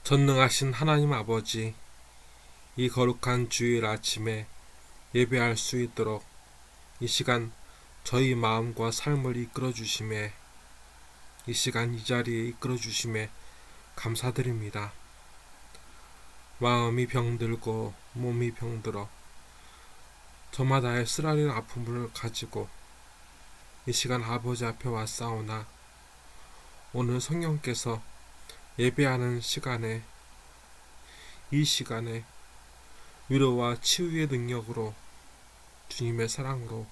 전능하신 하나님 아버지, 이 거룩한 주일 아침에 예배할 수 있도록 이 시간 저희 마음과 삶을 이끌어 주심에, 이 시간 이 자리에 이끌어 주심에 감사드립니다. 마음이 병들고 몸이 병들어 저마다의 쓰라린 아픔을 가지고 이 시간 아버지 앞에 왔사오나, 오늘 성령께서 예배하는 시간에, 이 시간에 위로와 치유의 능력으로, 주님의 사랑으로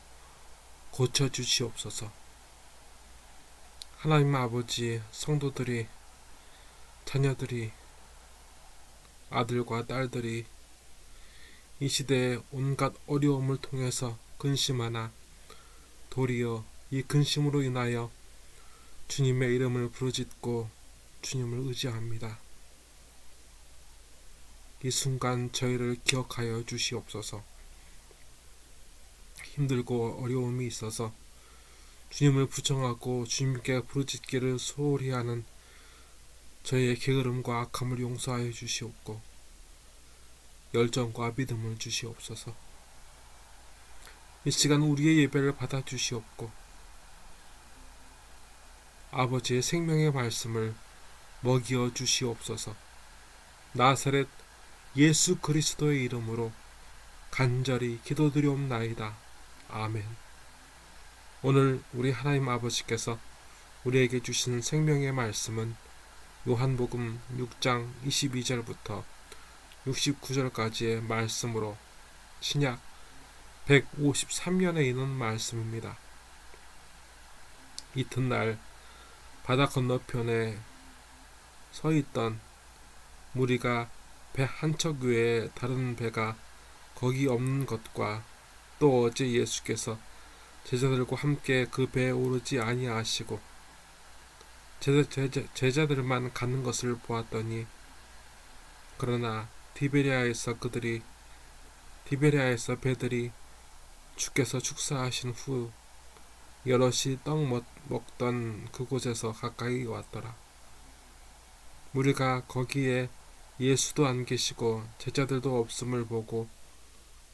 고쳐주시옵소서. 하나님 아버지, 성도들이, 자녀들이, 아들과 딸들이 이 시대의 온갖 어려움을 통해서 근심하나 도리어 이 근심으로 인하여 주님의 이름을 부르짖고 주님을 의지합니다. 이 순간 저희를 기억하여 주시옵소서. 힘들고 어려움이 있어서 주님을 부정하고 주님께 부르짖기를 소홀히 하는 저희의 게으름과 악함을 용서하여 주시옵고 열정과 믿음을 주시옵소서. 이 시간 우리의 예배를 받아 주시옵고 아버지의 생명의 말씀을 먹여 주시옵소서. 나사렛 예수 그리스도의 이름으로 간절히 기도드리옵나이다. 아멘. 오늘 우리 하나님 아버지께서 우리에게 주신 생명의 말씀은 요한복음 6장 22절부터 69절까지의 말씀으로 신약 153년에 있는 말씀입니다. 이튿날 바다 건너편에 서 있던 무리가 배 한 척 외에 다른 배가 거기 없는 것과 또 어제 예수께서 제자들과 함께 그 배에 오르지 아니하시고 제자들만 가는 것을 보았더니, 그러나 디베리아에서 배들이 주께서 축사하신 후 여럿이 떡 먹던 그곳에서 가까이 왔더라. 무리가 거기에 예수도 안 계시고 제자들도 없음을 보고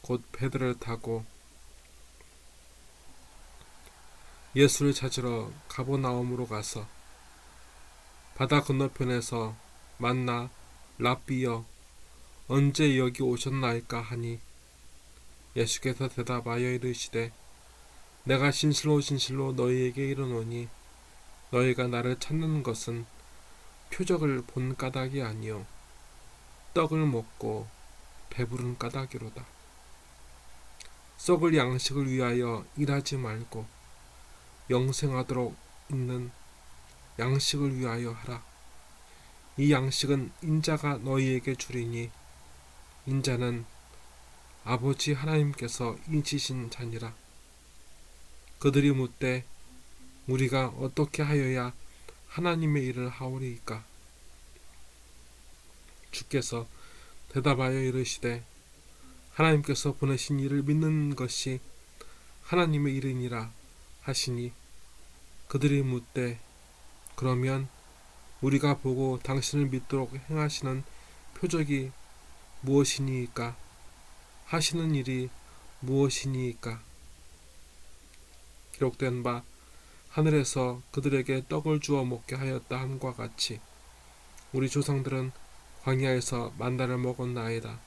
곧 배들을 타고 예수를 찾으러 가버나움으로 가서 바다 건너편에서 만나 랍비여 언제 여기 오셨나이까 하니, 예수께서 대답하여 이르시되 내가 진실로 진실로 너희에게 이르노니 너희가 나를 찾는 것은 표적을 본 까닭이 아니요 떡을 먹고 배부른 까닭이로다. 썩을 양식을 위하여 일하지 말고 영생하도록 있는 양식을 위하여 하라. 이 양식은 인자가 너희에게 주리니 인자는 아버지 하나님께서 인치신 자니라. 그들이 묻되 우리가 어떻게 하여야 하나님의 일을 하오리이까? 주께서 대답하여 이르시되 하나님께서 보내신 이를 믿는 것이 하나님의 일이니라 하시니, 그들이 묻되 그러면 우리가 보고 당신을 믿도록 행하시는 표적이 무엇이니이까? 하시는 일이 무엇이니이까? 기록된 바 하늘에서 그들에게 떡을 주어 먹게 하였다 함과 같이 우리 조상들은 광야에서 만나를 먹었나이다.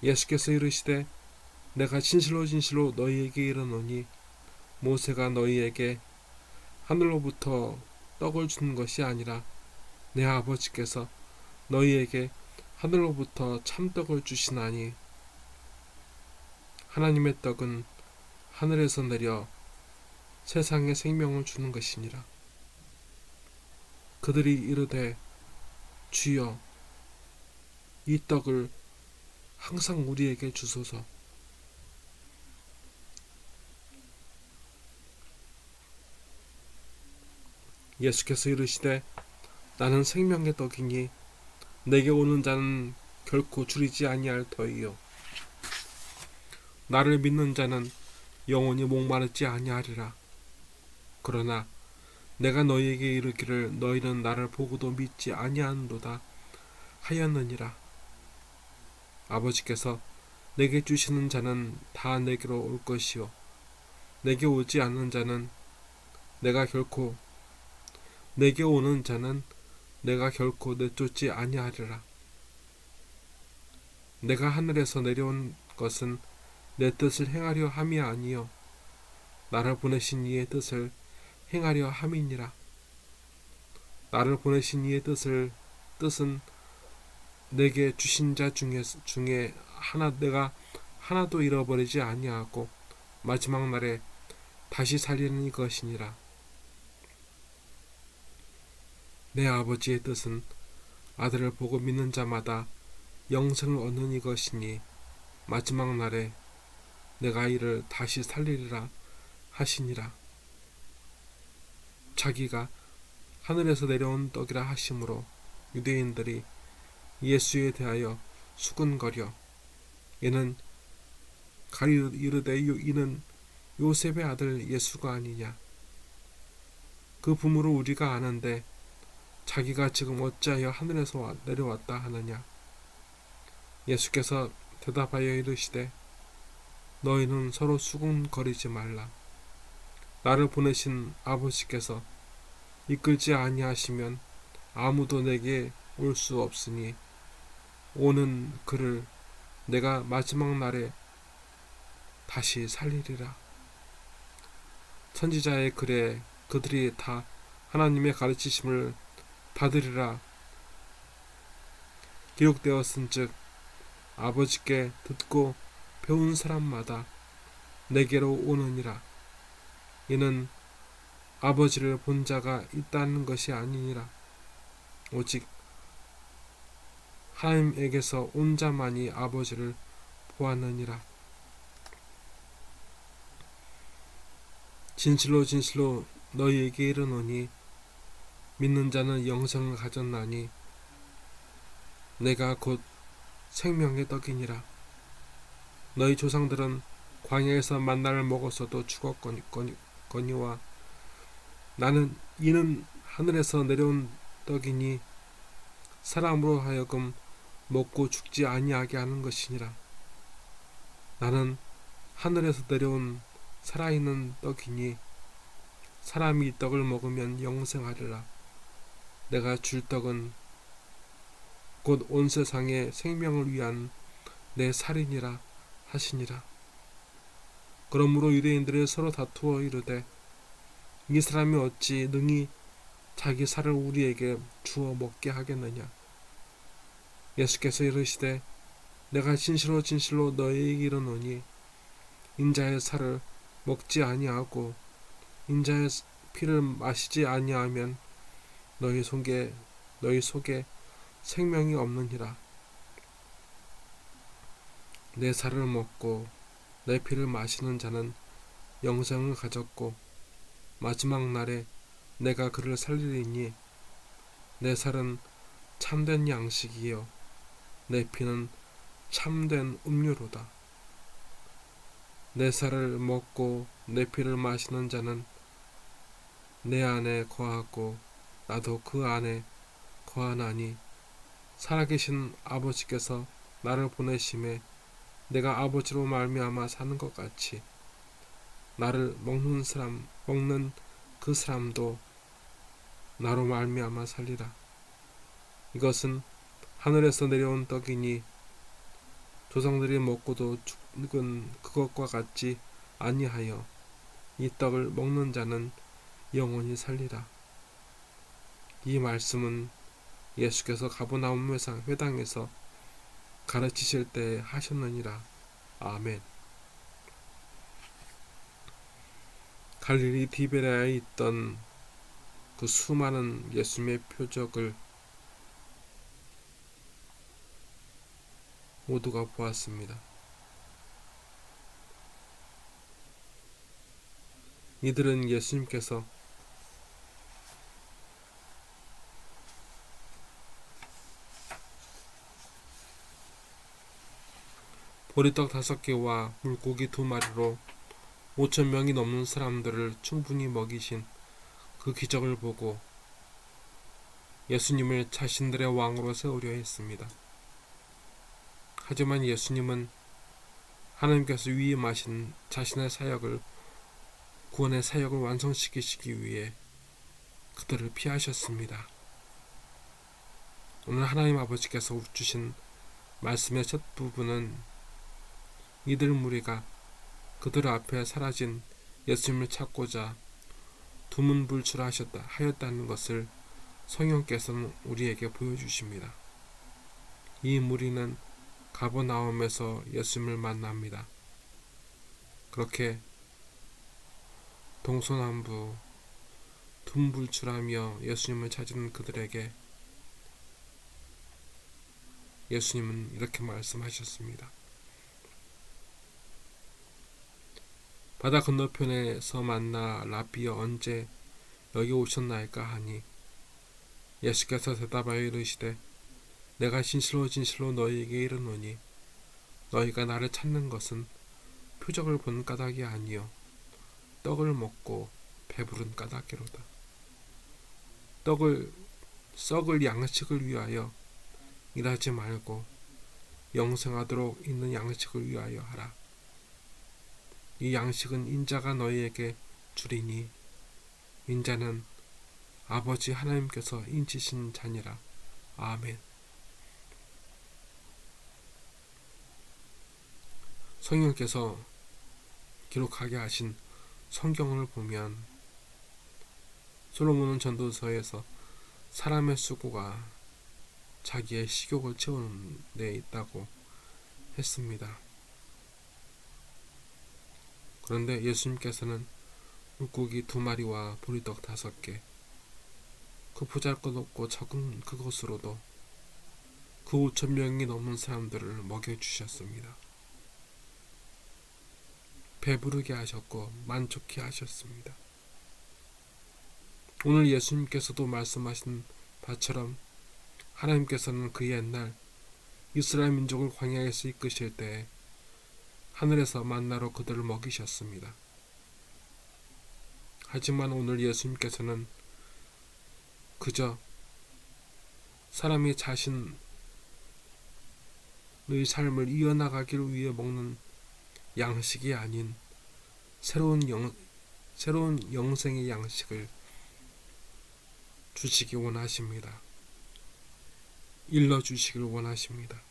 예수께서 이르시되 내가 진실로 진실로 너희에게 이르노니 모세가 너희에게 하늘로부터 떡을 준 것이 아니라 내 아버지께서 너희에게 하늘로부터 참떡을 주시나니, 하나님의 떡은 하늘에서 내려 세상에 생명을 주는 것이니라. 그들이 이르되 주여 이 떡을 항상 우리에게 주소서. 예수께서 이르시되 나는 생명의 떡이니 내게 오는 자는 결코 줄이지 아니할 터이요 나를 믿는 자는 영원히 목마르지 아니하리라. 그러나 내가 너희에게 이르기를 너희는 나를 보고도 믿지 아니하는도다 하였느니라. 아버지께서 내게 주시는 자는 다 내게로 올 것이요 내게 오지 않는 자는 내게 오는 자는 내가 결코 내쫓지 아니하리라. 내가 하늘에서 내려온 것은 내 뜻을 행하려 함이 아니요 나를 보내신 이의 뜻을 행하려 함이니라. 나를 보내신 이의 뜻은 내게 주신 자 중에 내가 하나도 잃어버리지 아니하고 마지막 날에 다시 살리는 이것이니라. 내 아버지의 뜻은 아들을 보고 믿는 자마다 영생을 얻는 이것이니 마지막 날에 내가 이를 다시 살리리라 하시니라. 자기가 하늘에서 내려온 떡이라 하심으로 유대인들이 예수에 대하여 수군거려 이는 이르되 이는 요셉의 아들 예수가 아니냐. 그 부모를 우리가 아는데 자기가 지금 어찌하여 하늘에서 내려왔다 하느냐. 예수께서 대답하여 이르시되 너희는 서로 수군거리지 말라. 나를 보내신 아버지께서 이끌지 아니하시면 아무도 내게 올 수 없으니 오는 그를 내가 마지막 날에 다시 살리리라. 선지자의 글에 그들이 다 하나님의 가르치심을 받으리라 기록되었은즉 아버지께 듣고 배운 사람마다 내게로 오느니라. 이는 아버지를 본 자가 있다는 것이 아니니라. 오직 하나님에게서 온 자만이 아버지를 보았느니라. 진실로 진실로 너희에게 이르노니 믿는 자는 영생을 가졌나니 내가 곧 생명의 떡이니라. 너희 조상들은 광야에서 만나를 먹었어도 죽었거니와 이는 하늘에서 내려온 떡이니 사람으로 하여금 먹고 죽지 아니하게 하는 것이니라. 나는 하늘에서 내려온 살아있는 떡이니 사람이 이 떡을 먹으면 영생하리라. 내가 줄 떡은 곧 온 세상의 생명을 위한 내 살이니라 하시니라. 그러므로 유대인들이 서로 다투어 이르되 이 사람이 어찌 능히 자기 살을 우리에게 주어 먹게 하겠느냐. 예수께서 이르시되 내가 진실로 진실로 너희에게 이르노니 인자의 살을 먹지 아니하고 인자의 피를 마시지 아니하면 너희 속에 생명이 없느니라. 내 살을 먹고 내 피를 마시는 자는 영생을 가졌고 마지막 날에 내가 그를 살리리니 내 살은 참된 양식이요 내 피는 참된 음료로다. 내 살을 먹고 내 피를 마시는 자는 내 안에 거하고 나도 그 안에 거하나니 살아계신 아버지께서 나를 보내심에 내가 아버지로 말미암아 사는 것 같이 나를 먹는 그 사람도 나로 말미암아 살리라. 이것은 하늘에서 내려온 떡이니 조상들이 먹고도 죽은 그것과 같지 아니하여 이 떡을 먹는 자는 영원히 살리라. 이 말씀은 예수께서 가버나움 회당에서 가르치실 때 하셨느니라. 아멘. 갈릴리 디베라에 있던 그 수많은 예수님의 표적을 모두가 보았습니다. 이들은 예수님께서 보리떡 5개와 물고기 2마리로 5,000명이 넘는 사람들을 충분히 먹이신 그 기적을 보고 예수님을 자신들의 왕으로 세우려 했습니다. 하지만 예수님은 하나님께서 위임하신 자신의 사역을 구원의 사역을 완성시키시기 위해 그들을 피하셨습니다. 오늘 하나님 아버지께서 주신 말씀의 첫 부분은 이들 무리가 그들 앞에 사라진 예수님을 찾고자 두문불출하였다는 것을 성령께서는 우리에게 보여주십니다. 이 무리는 가버나움에서 예수님을 만납니다. 그렇게 동서남북 둔불출하며 예수님을 찾은 그들에게 예수님은 이렇게 말씀하셨습니다. 바다 건너편에서 만나 라비여 언제 여기 오셨나이까 하니 예수께서 대답하여 이르시되 내가 진실로 진실로 너희에게 이르노니 너희가 나를 찾는 것은 표적을 본 까닭이 아니요 떡을 먹고 배부른 까닭이로다. 썩을 양식을 위하여 일하지 말고 영생하도록 있는 양식을 위하여 하라. 이 양식은 인자가 너희에게 주리니 인자는 아버지 하나님께서 인치신 자니라. 아멘. 성령께서 기록하게 하신 성경을 보면 솔로몬은 전도서에서 사람의 수고가 자기의 식욕을 채우는 데 있다고 했습니다. 그런데 예수님께서는 물고기 2마리와 보리떡 5개, 그 보잘것없고 적은 그것으로도 그 5,000명이 넘는 사람들을 먹여주셨습니다. 배부르게 하셨고 만족케 하셨습니다. 오늘 예수님께서도 말씀하신 바처럼 하나님께서는 그 옛날 이스라엘 민족을 광야에서 이끄실 때 하늘에서 만나로 그들을 먹이셨습니다. 하지만 오늘 예수님께서는 그저 사람이 자신의 삶을 이어나가기를 위해 먹는 양식이 아닌 새로운 영생의 양식을 주시기 원하십니다. 일러주시길 원하십니다.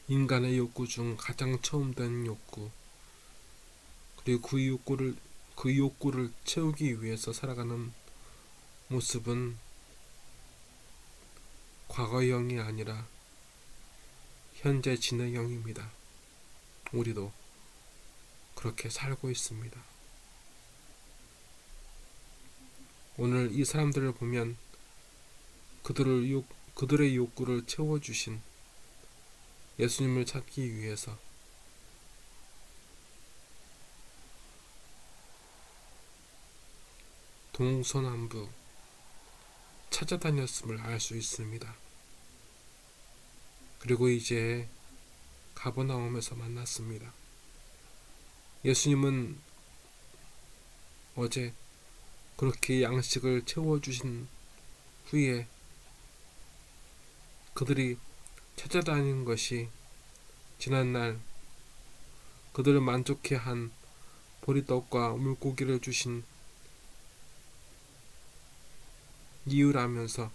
인간의 욕구 중 가장 처음된 욕구, 그리고 그 욕구를 채우기 위해서 살아가는 모습은 과거형이 아니라 현재 진행형입니다. 우리도 그렇게 살고 있습니다. 오늘 이 사람들을 보면 그들의 욕구를 채워주신 예수님을 찾기 위해서 동서남북 찾아다녔음을 알 수 있습니다. 그리고 이제 가버나움에서 만났습니다. 예수님은 어제 그렇게 양식을 채워주신 후에 그들이 찾아다니는 것이 지난날 그들을 만족해 한 보리떡과 물고기를 주신 이유라면서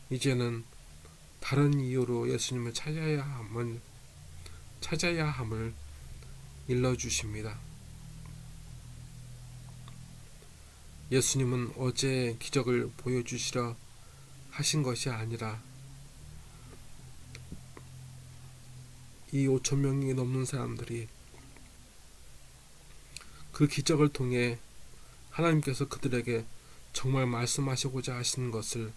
이제는 다른 이유로 예수님을 찾아야 함을 일러주십니다. 예수님은 어제 기적을 보여주시려 하신 것이 아니라 이 5,000명이 넘는 사람들이 그 기적을 통해 하나님께서 그들에게 정말 말씀하시고자 하시는 것을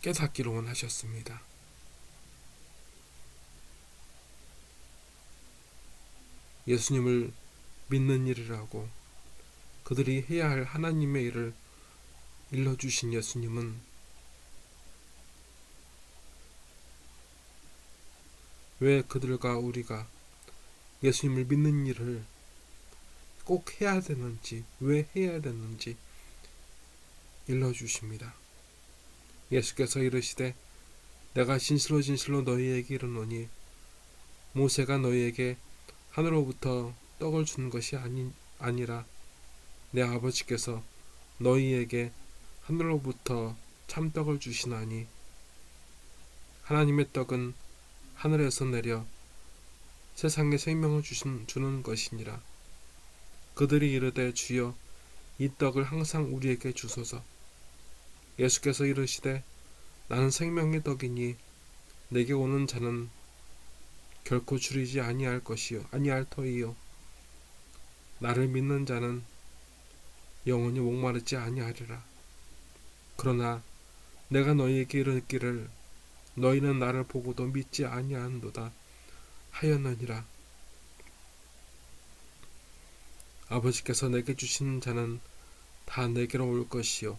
깨닫기를 원하셨습니다. 예수님을 믿는 일이라고 그들이 해야 할 하나님의 일을 일러주신 예수님은 왜 그들과 우리가 예수님을 믿는 일을 꼭 해야 되는지, 왜 해야 되는지 일러주십니다. 예수께서 이르시되 내가 진실로 진실로 너희에게 이르노니 모세가 너희에게 하늘로부터 떡을 준 것이 아니라 내 아버지께서 너희에게 하늘로부터 참떡을 주시나니 하나님의 떡은 하늘에서 내려 세상에 생명을 주는 것이니라. 그들이 이르되 주여 이 떡을 항상 우리에게 주소서. 예수께서 이르시되 나는 생명의 떡이니 내게 오는 자는 결코 줄이지 아니할 터이요 나를 믿는 자는 영원히 목마르지 아니하리라. 그러나 내가 너희에게 이르기를 너희는 나를 보고도 믿지 아니하는도다 하였느니라. 아버지께서 내게 주신 자는 다 내게로 올 것이요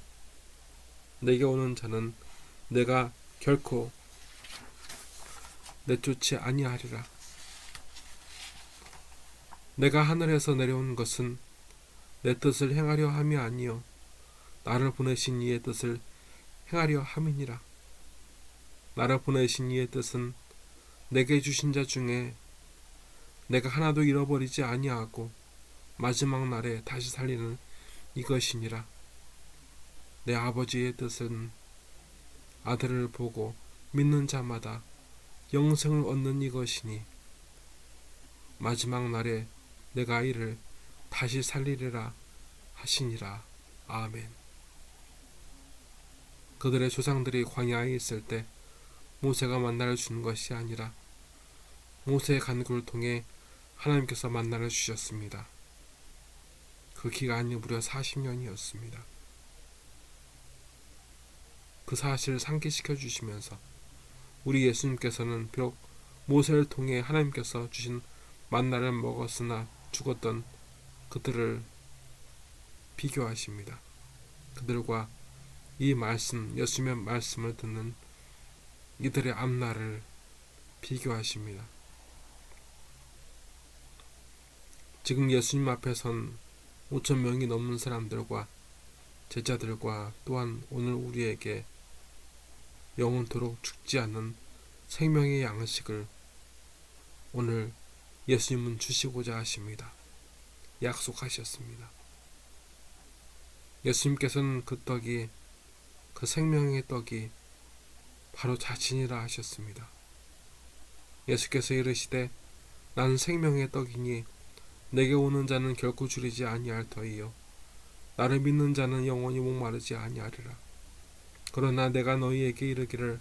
내게 오는 자는 내가 결코 내쫓지 아니하리라. 내가 하늘에서 내려온 것은 내 뜻을 행하려 함이 아니요 나를 보내신 이의 뜻을 행하려 함이니라. 나를 보내신 이의 뜻은 내게 주신 자 중에 내가 하나도 잃어버리지 아니하고 마지막 날에 다시 살리는 이것이니라. 내 아버지의 뜻은 아들을 보고 믿는 자마다 영생을 얻는 이것이니 마지막 날에 내가 이를 다시 살리리라 하시니라. 아멘. 그들의 조상들이 광야에 있을 때 모세가 만나를 주는 것이 아니라 모세의 간구를 통해 하나님께서 만나를 주셨습니다. 그 기간이 무려 40년이었습니다. 그 사실을 상기시켜 주시면서 우리 예수님께서는 비록 모세를 통해 하나님께서 주신 만나를 먹었으나 죽었던 그들을 비교하십니다. 그들과 이 말씀, 예수님의 말씀을 듣는 이들의 앞날을 비교하십니다. 지금 예수님 앞에 선 5,000명이 넘는 사람들과 제자들과 또한 오늘 우리에게 영원토록 죽지 않는 생명의 양식을 오늘 예수님은 주시고자 하십니다. 약속하셨습니다. 예수님께서는 그 생명의 떡이 바로 자신이라 하셨습니다. 예수께서 이르시되 나는 생명의 떡이니 내게 오는 자는 결코 줄이지 아니할 터이요 나를 믿는 자는 영원히 목마르지 아니하리라. 그러나 내가 너희에게 이르기를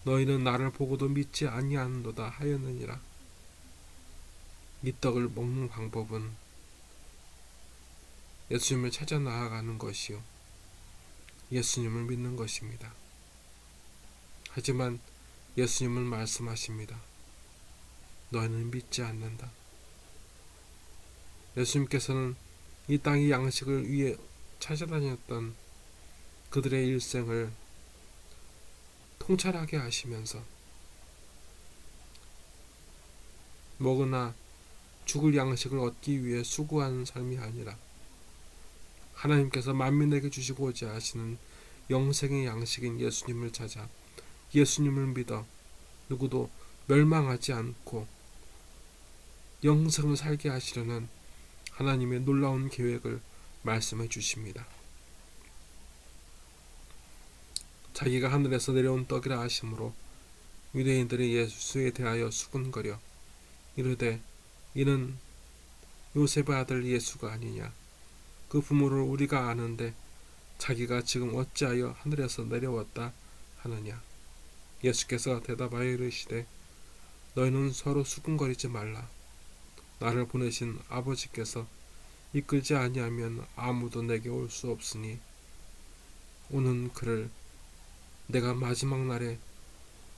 너희는 나를 보고도 믿지 아니하는도다 하였느니라. 이 떡을 먹는 방법은 예수님을 찾아 나아가는 것이요 예수님을 믿는 것입니다. 하지만 예수님은 말씀하십니다. 너희는 믿지 않는다. 예수님께서는 이 땅의 양식을 위해 찾아다녔던 그들의 일생을 통찰하게 하시면서 먹으나 죽을 양식을 얻기 위해 수고하는 삶이 아니라 하나님께서 만민에게 주시고자 하시는 영생의 양식인 예수님을 찾아 예수님을 믿어 누구도 멸망하지 않고 영생을 살게 하시려는 하나님의 놀라운 계획을 말씀해 주십니다. 자기가 하늘에서 내려온 떡이라 하심으로 유대인들이 예수에 대하여 수군거려 이르되 이는 요셉의 아들 예수가 아니냐. 그 부모를 우리가 아는데 자기가 지금 어찌하여 하늘에서 내려왔다 하느냐. 예수께서 대답하여 이르시되 너희는 서로 수군거리지 말라. 나를 보내신 아버지께서 이끌지 아니하면 아무도 내게 올 수 없으니 오는 그를 내가 마지막 날에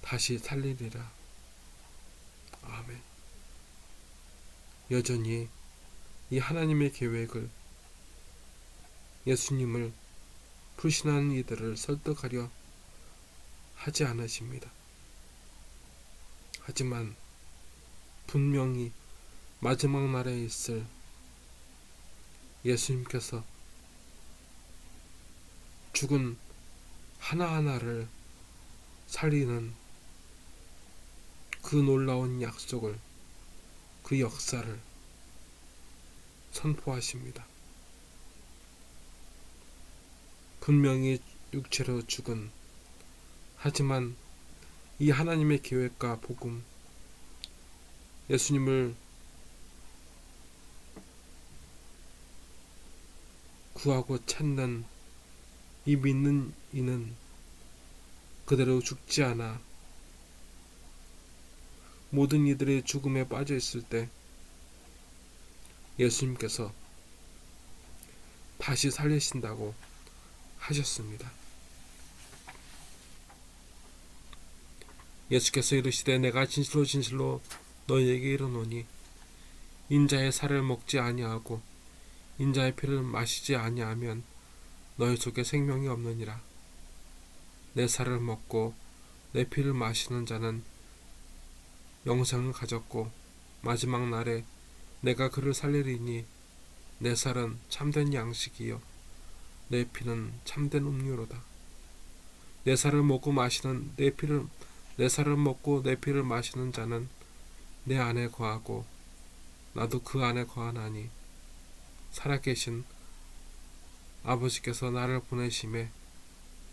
다시 살리리라. 아멘. 여전히 이 하나님의 계획을 예수님을 불신하는 이들을 설득하려 하지 않으십니다. 하지만 분명히 마지막 날에 있을 예수님께서 죽은 하나하나를 살리는 그 놀라운 약속을, 그 역사를 선포하십니다. 분명히 육체로 죽은, 하지만 이 하나님의 계획과 복음, 예수님을 구하고 찾는 이 믿는 이는 그대로 죽지 않아 모든 이들의 죽음에 빠져 있을 때 예수님께서 다시 살리신다고 하셨습니다. 예수께서 이르시되 내가 진실로 진실로 너희에게 이르노니 인자의 살을 먹지 아니하고 인자의 피를 마시지 아니하면 너희 속에 생명이 없느니라. 내 살을 먹고 내 피를 마시는 자는 영생을 가졌고 마지막 날에 내가 그를 살리리니 내 살은 참된 양식이요 내 피는 참된 음료로다. 내 살을 먹고 내 피를 마시는 자는 내 안에 거하고 나도 그 안에 거하나니 살아계신 아버지께서 나를 보내심에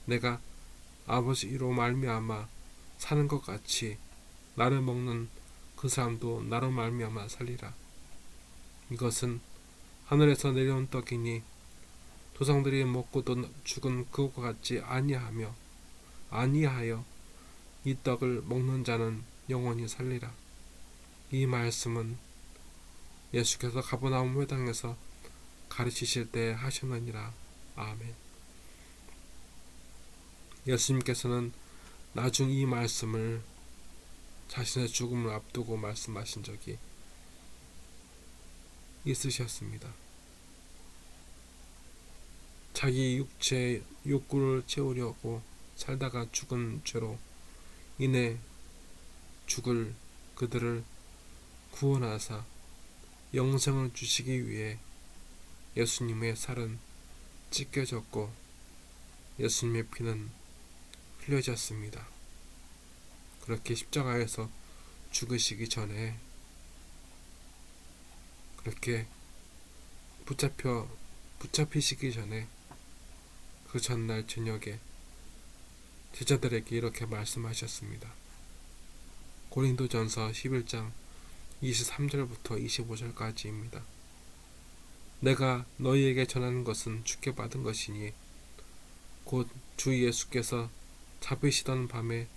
내가 아버지로 말미암아 사는 것 같이 나를 먹는 그 사람도 나로 말미암아 살리라. 이것은 하늘에서 내려온 떡이니 조상들이 먹고도 죽은 그것과 같지 아니하여 이 떡을 먹는 자는 영원히 살리라. 이 말씀은 예수께서 가버나움 회당에서 가르치실 때 하셨느니라. 아멘. 예수님께서는 나중 이 말씀을 자신의 죽음을 앞두고 말씀하신 적이 있으셨습니다. 자기 육체의 욕구를 채우려고 살다가 죽은 죄로 인해 죽을 그들을 구원하사 영생을 주시기 위해 예수님의 살은 찢겨졌고 예수님의 피는 흘려졌습니다. 그렇게 십자가에서 죽으시기 전에 그렇게 붙잡히시기 전에 그 전날 저녁에 제자들에게 이렇게 말씀하셨습니다. 고린도전서 11장 23절부터 25절까지입니다. 내가 너희에게 전하는 것은 주께 받은 것이니 곧 주 예수께서 잡히시던 밤에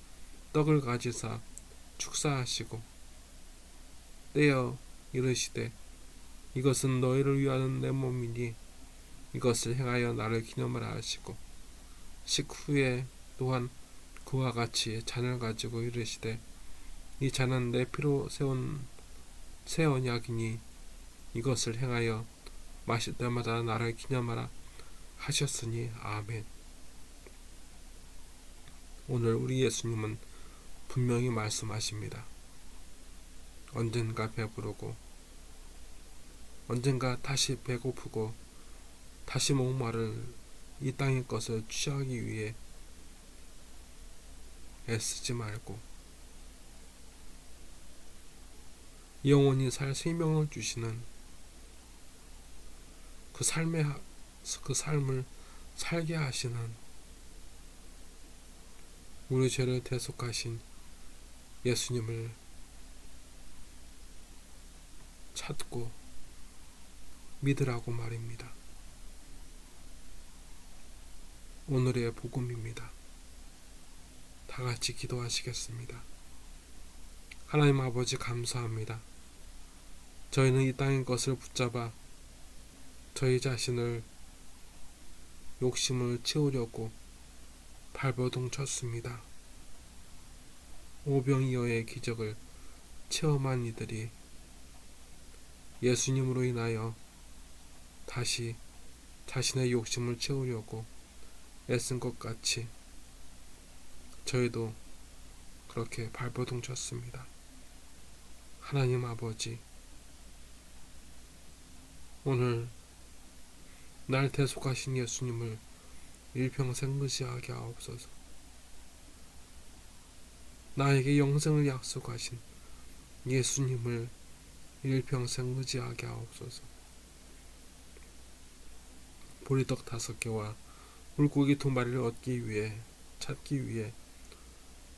떡을 가지사 축사하시고 떼어 이르시되 이것은 너희를 위하는 내 몸이니 이것을 행하여 나를 기념하라 하시고 식후에 또한 그와 같이 잔을 가지고 이르시되 이 잔은 내 피로 세운 새 언약이니 이것을 행하여 마실 때마다 나를 기념하라 하셨으니 아멘. 오늘 우리 예수님은 분명히 말씀하십니다. 언젠가 배부르고 언젠가 다시 배고프고 다시 목마를 이 땅의 것을 취하기 위해 애쓰지 말고 영원히 살 생명을 주시는 그 삶을 살게 하시는 우리 죄를 대속하신 예수님을 찾고 믿으라고 말입니다. 오늘의 복음입니다. 다 같이 기도하시겠습니다. 하나님 아버지 감사합니다. 저희는 이 땅의 것을 붙잡아 저희 자신을 욕심을 채우려고 발버둥 쳤습니다. 오병이어의 기적을 체험한 이들이 예수님으로 인하여 다시 자신의 욕심을 채우려고 애쓴 것 같이 저희도 그렇게 발버둥 쳤습니다. 하나님 아버지, 오늘 날 대속하신 예수님을 일평생 의지하게 하옵소서. 나에게 영생을 약속하신 예수님을 일평생 의지하게 하옵소서. 보리떡 5개와 물고기 2마리를 얻기 위해 찾기 위해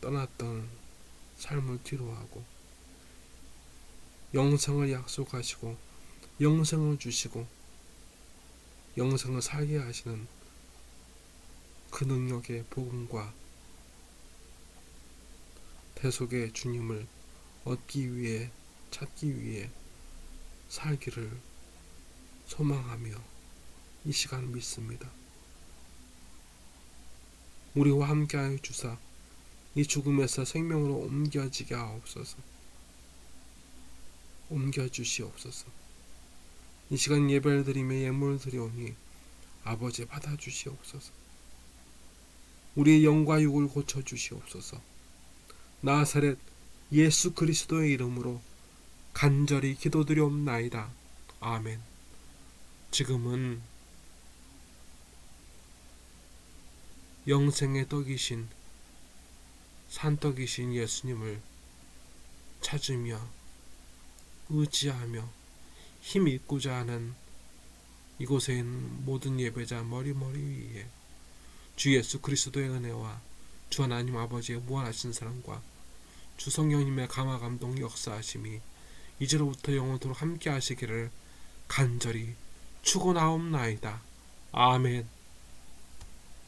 떠났던 삶을 뒤로하고 영생을 약속하시고 영생을 주시고 영생을 살게 하시는 그 능력의 복음과 대속의 주님을 얻기 위해 찾기 위해 살기를 소망하며 이 시간 믿습니다. 우리와 함께하여 주사 이 죽음에서 생명으로 옮겨지게 하옵소서. 옮겨주시옵소서. 이 시간 예배를 드리며 예물을 드리오니 아버지 받아주시옵소서. 우리의 영과 육을 고쳐주시옵소서. 나사렛 예수 그리스도의 이름으로 간절히 기도드리옵나이다. 아멘. 지금은 영생의 떡이신 산떡이신 예수님을 찾으며 의지하며 힘 있고자 하는 이곳에 있는 모든 예배자 머리머리 위에 주 예수 그리스도의 은혜와 주 하나님 아버지의 무한하신 사랑과 주 성령님의 감화 감동 역사하심이 이제로부터 영원토록 함께 하시기를 간절히 축원하옵나이다. 아멘.